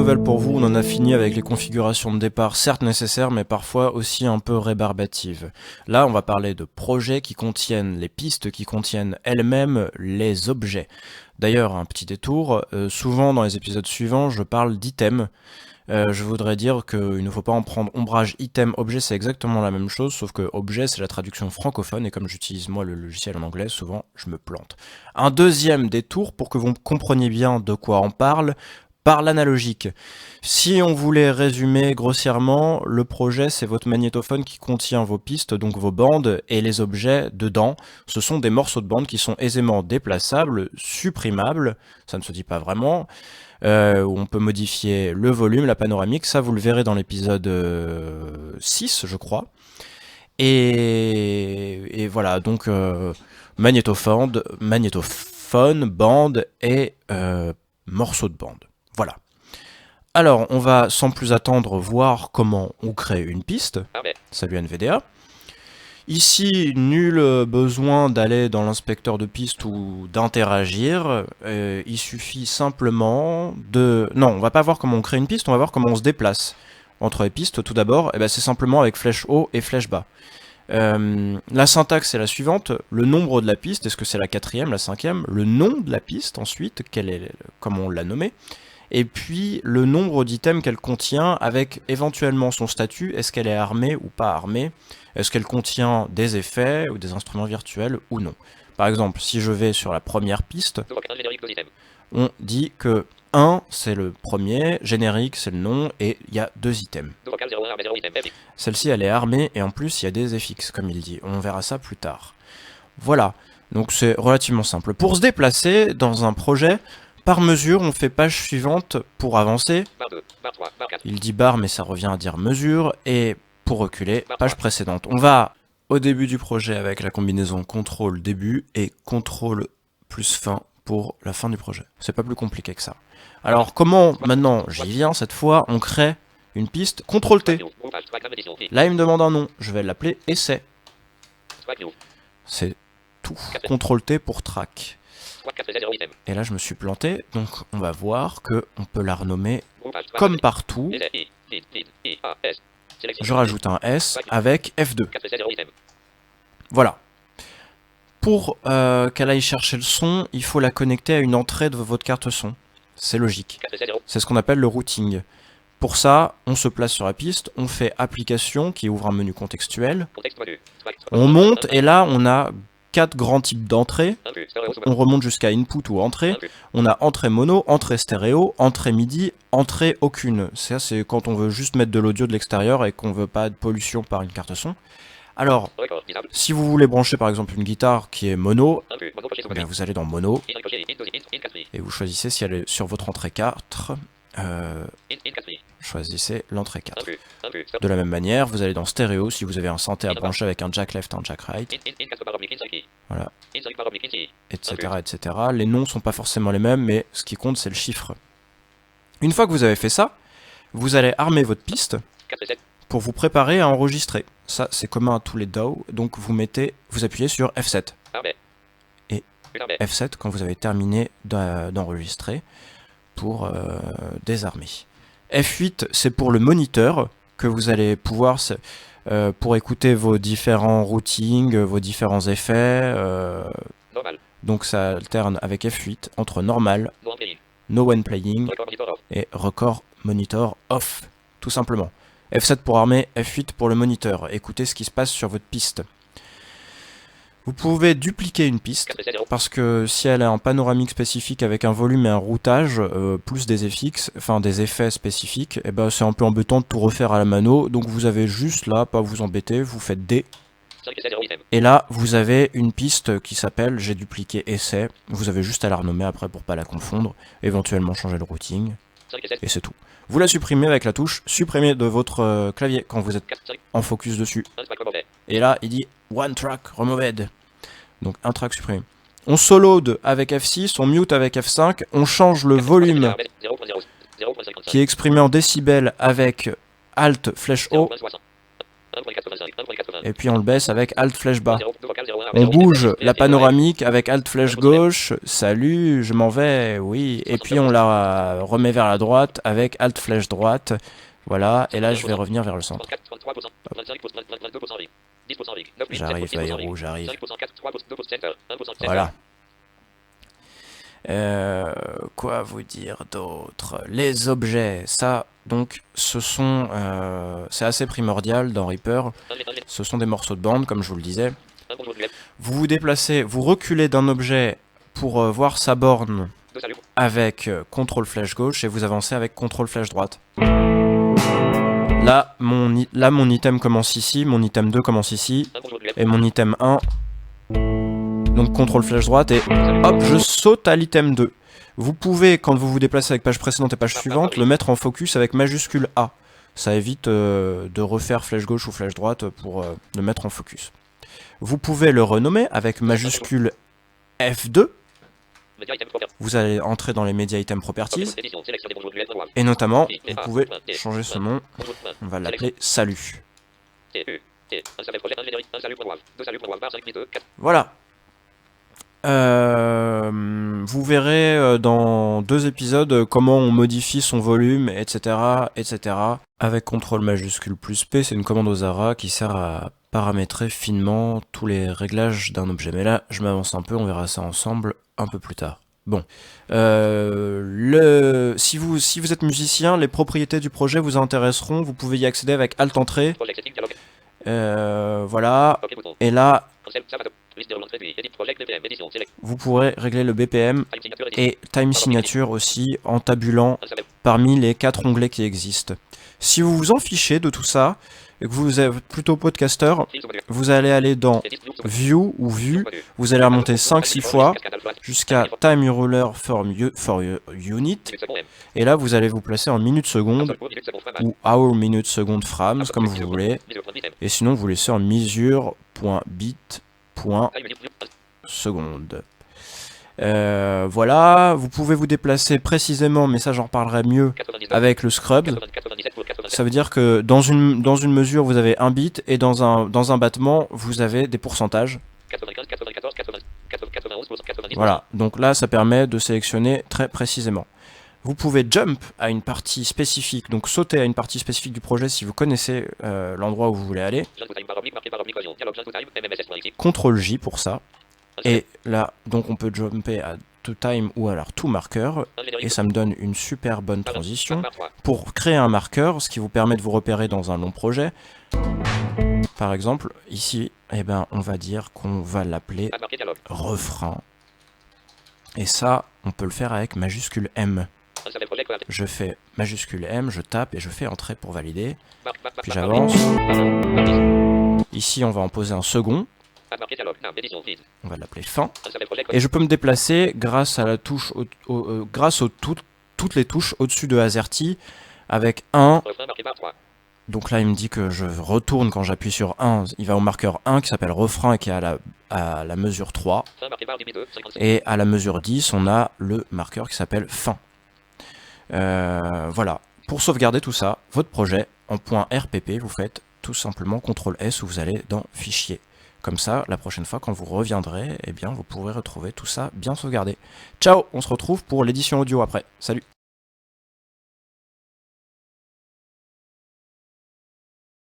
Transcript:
nouvelle pour vous, on en a fini avec les configurations de départ, certes nécessaires, mais parfois aussi un peu rébarbatives. Là, on va parler de projets qui contiennent les pistes, qui contiennent elles-mêmes les objets. D'ailleurs, un petit détour, souvent dans les épisodes suivants, je parle d'items. Je voudrais dire qu'il ne faut pas en prendre ombrage. Item, objet, c'est exactement la même chose, sauf que objet, c'est la traduction francophone, et comme j'utilise moi le logiciel en anglais, souvent, je me plante. Un deuxième détour, pour que vous compreniez bien de quoi on parle, par l'analogique. Si on voulait résumer grossièrement, le projet, c'est votre magnétophone qui contient vos pistes, donc vos bandes, et les objets dedans. Ce sont des morceaux de bande qui sont aisément déplaçables, supprimables, ça ne se dit pas vraiment, où on peut modifier le volume, la panoramique, ça vous le verrez dans l'épisode 6, je crois. Et voilà, donc magnétophone, bande et morceau de bande. Voilà. Alors, on va sans plus attendre voir comment on crée une piste. Salut NVDA. Ici, nul besoin d'aller dans l'inspecteur de piste ou d'interagir. Il suffit simplement de... Non, on va pas voir comment on crée une piste, on va voir comment on se déplace. Entre les pistes, tout d'abord, c'est simplement avec flèche haut et flèche bas. La syntaxe est la suivante, le nombre de la piste, est-ce que c'est la quatrième, la cinquième, le nom de la piste ensuite, comment on l'a nommé, et puis le nombre d'items qu'elle contient avec éventuellement son statut, est-ce qu'elle est armée ou pas armée, est-ce qu'elle contient des effets ou des instruments virtuels ou non. Par exemple, si je vais sur la première piste, on dit que 1 c'est le premier, générique c'est le nom, et il y a 2 items. Celle-ci elle est armée et en plus il y a des effixes comme il dit, on verra ça plus tard. Voilà, donc c'est relativement simple. Pour se déplacer dans un projet, par mesure on fait page suivante pour avancer. Il dit barre mais ça revient à dire mesure, et pour reculer, page précédente. On va au début du projet avec la combinaison CTRL début et CTRL plus fin pour la fin du projet. C'est pas plus compliqué que ça. Alors comment, maintenant j'y viens, cette fois on crée une piste, CTRL T. Là il me demande un nom, je vais l'appeler essai. C'est tout. CTRL T pour track. Et là je me suis planté, donc on va voir qu'on peut la renommer comme partout. Je rajoute un S avec F2. Voilà. Pour qu'elle aille chercher le son, il faut la connecter à une entrée de votre carte son. C'est logique. C'est ce qu'on appelle le routing. Pour ça, on se place sur la piste, on fait application qui ouvre un menu contextuel. On monte et là on a 4 grands types d'entrées. On remonte jusqu'à input ou entrée. On a entrée mono, entrée stéréo, entrée MIDI, entrée aucune. Ça c'est quand on veut juste mettre de l'audio de l'extérieur et qu'on veut pas de pollution par une carte son. Alors, si vous voulez brancher par exemple une guitare qui est mono, vous allez dans mono et vous choisissez si elle est sur votre entrée 4. Choisissez l'entrée 4. De la même manière, vous allez dans stéréo si vous avez un synthé à brancher avec un jack left, un jack right. Voilà. Etc. etc. Les noms sont pas forcément les mêmes, mais ce qui compte c'est le chiffre. Une fois que vous avez fait ça, vous allez armer votre piste pour vous préparer à enregistrer. Ça c'est commun à tous les DAW, donc vous appuyez sur F7. Et F7 quand vous avez terminé d'enregistrer pour désarmer. F8 c'est pour le moniteur que vous allez pouvoir pour écouter vos différents routings, vos différents effets. Donc ça alterne avec F8 entre normal, no when playing et record monitor off, tout simplement. F7 pour armer, F8 pour le moniteur. Écoutez ce qui se passe sur votre piste. Vous pouvez dupliquer une piste, parce que si elle a un panoramique spécifique avec un volume et un routage, plus des effets spécifiques, c'est un peu embêtant de tout refaire à la mano, donc vous avez juste là, pas vous embêter, vous faites D. Et là, vous avez une piste qui s'appelle j'ai dupliqué essai, vous avez juste à la renommer après pour pas la confondre, éventuellement changer le routing, et c'est tout. Vous la supprimez avec la touche supprimer de votre clavier quand vous êtes en focus dessus. Et là, il dit one track removed. Donc un track supprimé. On soload avec F6, on mute avec F5, on change le volume qui est exprimé en décibels avec Alt flèche haut Et puis on le baisse avec Alt flèche bas. On bouge la panoramique avec Alt flèche gauche. Salut, je m'en vais, oui. Et puis on la remet vers la droite avec Alt flèche droite. Voilà, et là je vais revenir vers le centre. J'arrive, Bayrou, j'arrive. Voilà. Quoi vous dire d'autre? Les objets, ça, donc, ce sont... c'est assez primordial dans Reaper. Ce sont des morceaux de bande, comme je vous le disais. Vous vous déplacez, vous reculez d'un objet pour voir sa borne avec CTRL flèche gauche et vous avancez avec CTRL flèche droite. Là, mon item commence ici, mon item 2 commence ici, et mon item 1... Donc CTRL flèche droite et hop, je saute à l'item 2. Vous pouvez, quand vous vous déplacez avec page précédente et page suivante, le mettre en focus avec majuscule A. Ça évite de refaire flèche gauche ou flèche droite pour le mettre en focus. Vous pouvez le renommer avec majuscule F2. Vous allez entrer dans les Media Item Properties. Et notamment, vous pouvez changer ce nom. On va l'appeler Salut. Voilà. Vous verrez dans 2 épisodes comment on modifie son volume, etc., etc. Avec CTRL majuscule plus P, c'est une commande aux Zara qui sert à paramétrer finement tous les réglages d'un objet. Mais là, je m'avance un peu, on verra ça ensemble un peu plus tard. Bon, si vous êtes musicien, les propriétés du projet vous intéresseront. Vous pouvez y accéder avec Alt Entrée. Voilà, et là, vous pourrez régler le BPM et Time Signature aussi en tabulant parmi les 4 onglets qui existent. Si vous vous en fichez de tout ça, et que vous êtes plutôt podcaster, vous allez aller dans View ou Vue, vous allez remonter 5-6 fois jusqu'à Time Ruler for Unit, et là vous allez vous placer en minutes secondes ou hour minute second frames, comme vous voulez, et sinon vous laissez en mesure.bit.seconde. Voilà, vous pouvez vous déplacer précisément, mais ça j'en reparlerai mieux avec le scrub. Ça veut dire que dans une mesure vous avez un bit et dans un battement vous avez des pourcentages. Voilà, donc là ça permet de sélectionner très précisément. Vous pouvez jump à une partie spécifique, donc sauter à une partie spécifique du projet si vous connaissez l'endroit où vous voulez aller. CTRL J pour ça. Et là, donc on peut jumper à to time ou alors to marker, et ça me donne une super bonne transition pour créer un marqueur, ce qui vous permet de vous repérer dans un long projet. Par exemple, ici, eh ben, on va dire qu'on va l'appeler refrain. Et ça, on peut le faire avec majuscule M. Je fais majuscule M, je tape et je fais entrée pour valider. Puis j'avance. Ici, on va en poser un second. On va l'appeler fin. Et je peux me déplacer grâce à la touche, toutes les touches au-dessus de AZERTY avec 1. Donc là, il me dit que je retourne quand j'appuie sur 1. Il va au marqueur 1 qui s'appelle refrain et qui est à la mesure 3. Et à la mesure 10, on a le marqueur qui s'appelle fin. Voilà. Pour sauvegarder tout ça, votre projet, en .rpp, vous faites tout simplement CTRL S où vous allez dans Fichier. Comme ça, la prochaine fois, quand vous reviendrez, eh bien, vous pourrez retrouver tout ça bien sauvegardé. Ciao, on se retrouve pour l'édition audio après. Salut!